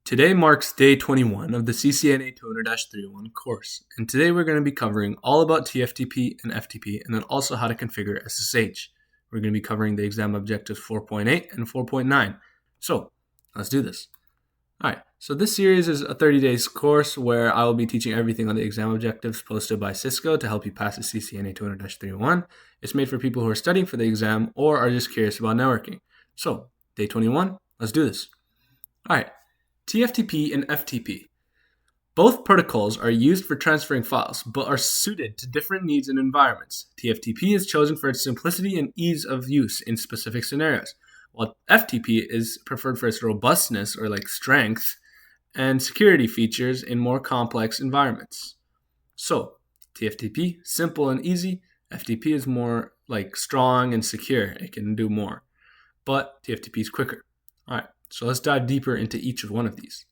Today marks day 21 of the CCNA 200-301 course, and today we're going to be covering all about TFTP and FTP, and then also how to configure SSH. We're going to be covering the exam objectives 4.8 and 4.9. So, let's do this. Alright, so this series is a 30 days course where I will be teaching everything on the exam objectives posted by Cisco to help you pass the CCNA 200-301. It's made for people who are studying for the exam or are just curious about networking. So, day 21, let's do this. Alright. TFTP and FTP. Both protocols are used for transferring files, but are suited to different needs and environments. TFTP is chosen for its simplicity and ease of use in specific scenarios, while FTP is preferred for its robustness or strength and security features in more complex environments. So, TFTP, simple and easy. FTP is more strong and secure. It can do more, but TFTP is quicker. All right. So let's dive deeper into each of one of these.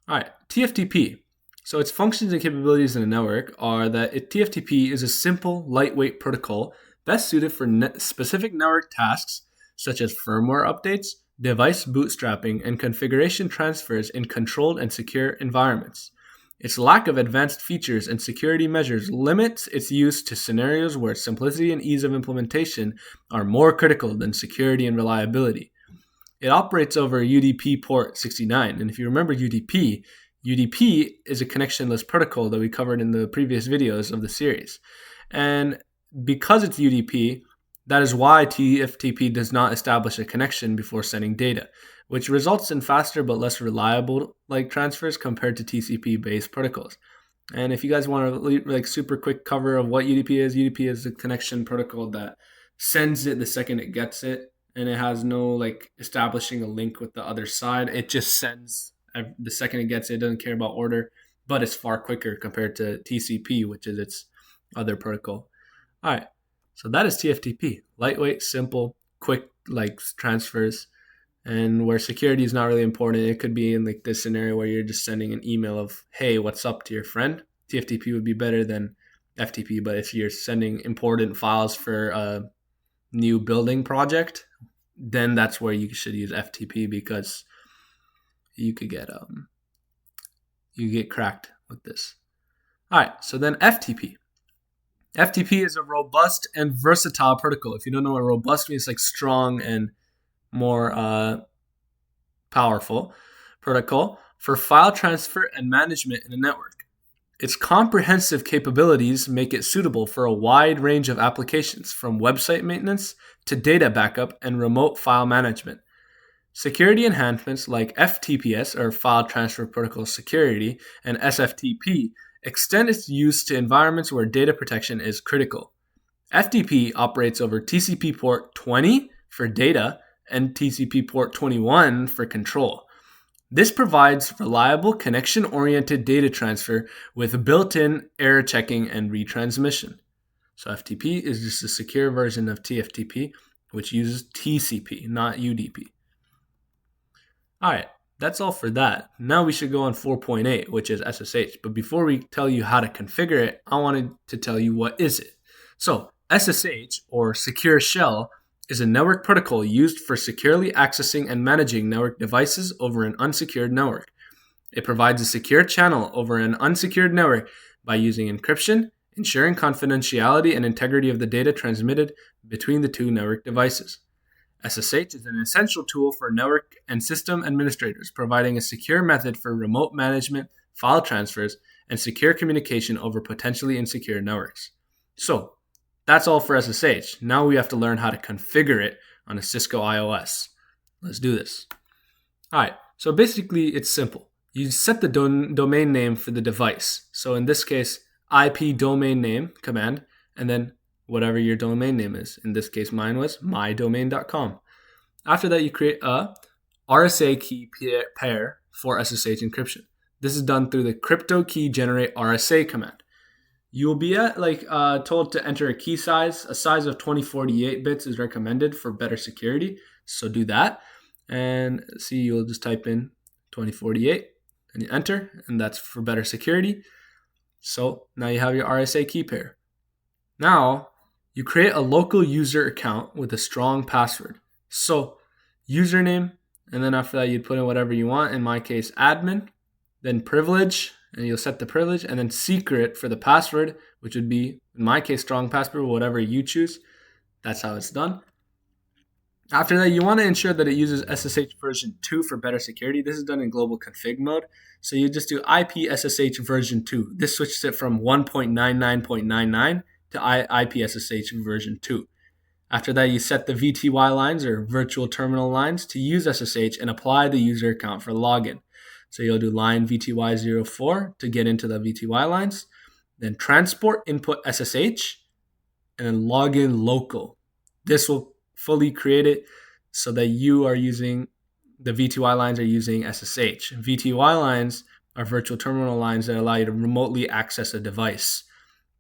All right, TFTP. So its functions and capabilities in a network are that TFTP is a simple, lightweight protocol best suited for specific network tasks such as firmware updates, device bootstrapping, and configuration transfers in controlled and secure environments. Its lack of advanced features and security measures limits its use to scenarios where simplicity and ease of implementation are more critical than security and reliability. It operates over UDP port 69. And if you remember UDP is a connectionless protocol that we covered in the previous videos of the series. And because it's UDP, that is why TFTP does not establish a connection before sending data, which results in faster but less reliable transfers compared to TCP-based protocols. And if you guys want a super quick cover of what UDP is a connection protocol that sends it the second it gets it. And it has no establishing a link with the other side. It just sends the second it gets it. It doesn't care about order, but it's far quicker compared to TCP, which is its other protocol. All right, so that is TFTP. Lightweight, simple, quick transfers, and where security is not really important. It could be in this scenario where you're just sending an email of, hey, what's up to your friend. TFTP would be better than FTP, but if you're sending important files for a new building project, then that's where you should use FTP because you could get cracked with this. All right, so then FTP. FTP is a robust and versatile protocol. If you don't know what robust means, strong and more powerful protocol for file transfer and management in a network. Its comprehensive capabilities make it suitable for a wide range of applications, from website maintenance to data backup and remote file management. Security enhancements like FTPS, or File Transfer Protocol Security, and SFTP extend its use to environments where data protection is critical. FTP operates over TCP port 20 for data and TCP port 21 for control. This provides reliable connection-oriented data transfer with built-in error checking and retransmission. So FTP is just a secure version of TFTP, which uses TCP, not UDP. All right, that's all for that. Now we should go on 4.8, which is SSH. But before we tell you how to configure it, I wanted to tell you what is it. So SSH, or Secure Shell, is a network protocol used for securely accessing and managing network devices over an unsecured network. It provides a secure channel over an unsecured network by using encryption, ensuring confidentiality and integrity of the data transmitted between the two network devices. SSH is an essential tool for network and system administrators, providing a secure method for remote management, file transfers, and secure communication over potentially insecure networks. So, that's all for SSH. Now we have to learn how to configure it on a Cisco iOS. Let's do this. All right, so basically it's simple. You set the domain name for the device. So in this case, IP domain name command, and then whatever your domain name is. In this case, mine was mydomain.com. After that, you create a RSA key pair for SSH encryption. This is done through the crypto key generate RSA command. You will be told to enter a key size. A size of 2048 bits is recommended for better security. So do that. And see, you'll just type in 2048 and you enter, and that's for better security. So now you have your RSA key pair. Now you create a local user account with a strong password. So username And then after that, you'd put in whatever you want. In my case, admin, then privilege, and you'll set the privilege, and then secret for the password, which would be, in my case, strong password, whatever you choose. That's how it's done. After that, you want to ensure that it uses SSH version 2 for better security. This is done in global config mode. So you just do IP SSH version 2. This switches it from 1.99.99 to IP SSH version 2. After that, you set the VTY lines or virtual terminal lines to use SSH and apply the user account for login. So you'll do line VTY04 to get into the VTY lines, then transport input SSH, and then login local. This will fully create it so that you are using the VTY lines are using SSH. VTY lines are virtual terminal lines that allow you to remotely access a device.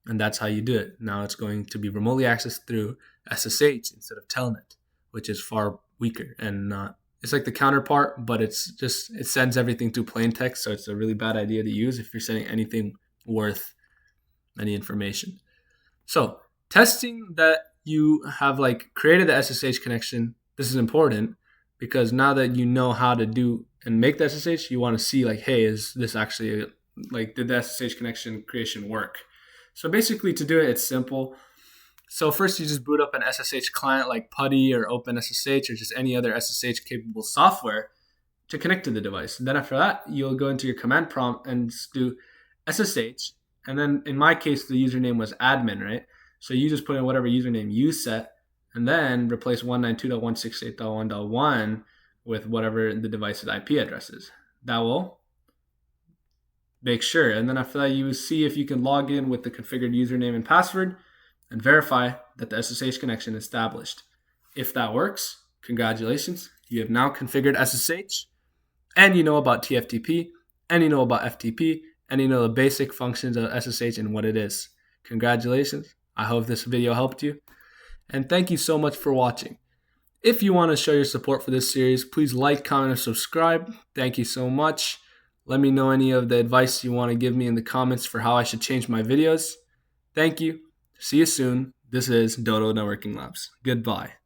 And that's how you do it. Now it's going to be remotely accessed through SSH instead of Telnet, which is far weaker and not. It's like the counterpart, but it sends everything through plain text. So it's a really bad idea to use if you're sending anything worth any information. So testing that you have created the SSH connection. This is important because now that you know how to do and make the SSH, you want to see hey, is this actually did the SSH connection creation work? So basically to do it, it's simple. So first you just boot up an SSH client like PuTTY or OpenSSH or just any other SSH capable software to connect to the device. And then after that, you'll go into your command prompt and do SSH. And then in my case, the username was admin, right? So you just put in whatever username you set and then replace 192.168.1.1 with whatever the device's IP address is. That will make sure. And then after that, you see if you can log in with the configured username and password and verify that the SSH connection is established. If that works, congratulations. You have now configured SSH and you know about TFTP and you know about FTP and you know the basic functions of SSH and what it is. Congratulations. I hope this video helped you. And thank you so much for watching. If you want to show your support for this series, please like, comment, and subscribe. Thank you so much. Let me know any of the advice you want to give me in the comments for how I should change my videos. Thank you. See you soon. This is Daud N Networking Labs. Goodbye.